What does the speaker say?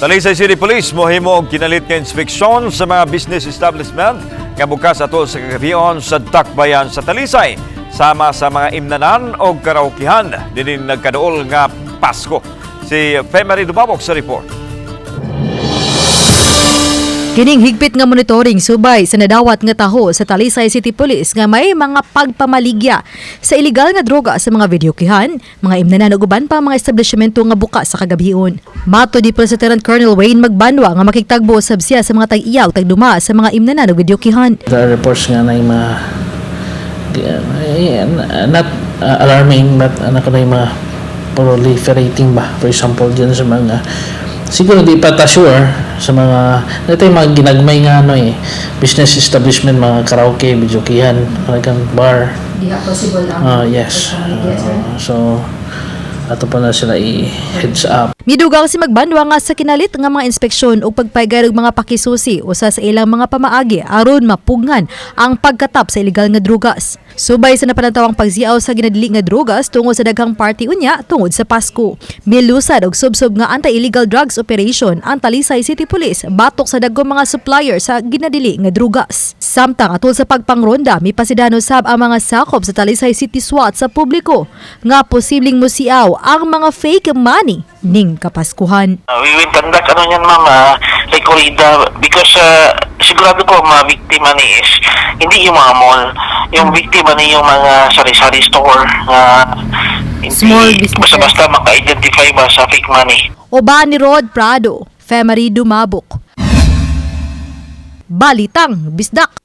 Talisay City Police mohimo og kinalit nga inspeksyon sa mga business establishment nga bukas ato sa kagabion sa Dakbayan sa Talisay sama sa mga imnanan o karaokehan dinhi nagkaduol nga Pasko. Si Femery Dubabok sa report. Kining higpit nga monitoring subay sa nadawat nga taho sa Talisay City Police nga may mga pagpamaligya sa ilegal nga droga sa mga videokihan, mga imnanan ug uban pa mga establishmento nga buka sa kagabihon. Mato di Police Lieutenant Colonel Wayne Magbanwa nga makigtagbo sab siya sa mga tag-iyaw tagduma sa mga imnanan ug videokihan. The reports nga na mga not alarming but anak na mga proliferating ba, for example dyan sa mga siguro di pa ta sure sa mga ito yung mga ginagmay nga business establishment, mga karaoke, videokihan, kalagang bar. Di possible ang yes. So ato pa na sila i-heads up. Midugang si Magbanwa nga sa kinalit nga mga inspeksyon o pagpaygay og mga pakisusi usa sa ilang mga pamaagi aron mapugngan ang pagkatap sa ilegal nga drugas. Subay sa napanatawang pagziaw sa ginadili nga drugas tungod sa daghang party unya tungod sa Pasko. Milusad og subsob nga anti-illegal drugs operation ang Talisay City Police batok sa daghang mga supplier sa ginadili nga drugas. Samtang atol sa pagpangronda, mipasidano sab ang mga sakop sa Talisay City SWAT sa publiko nga posibleng musiaw ang mga fake money ning Kapaskuhan. We will conduct like corrida because sigurado ko mga biktima ni is hindi yung mga mall, yung biktima ni yung mga sari-sari store Small hindi businesses. basta-basta maka-identify ba sa fake money. Oba ni Rod Prado, Femery Dumabok. Balitang Bisdak.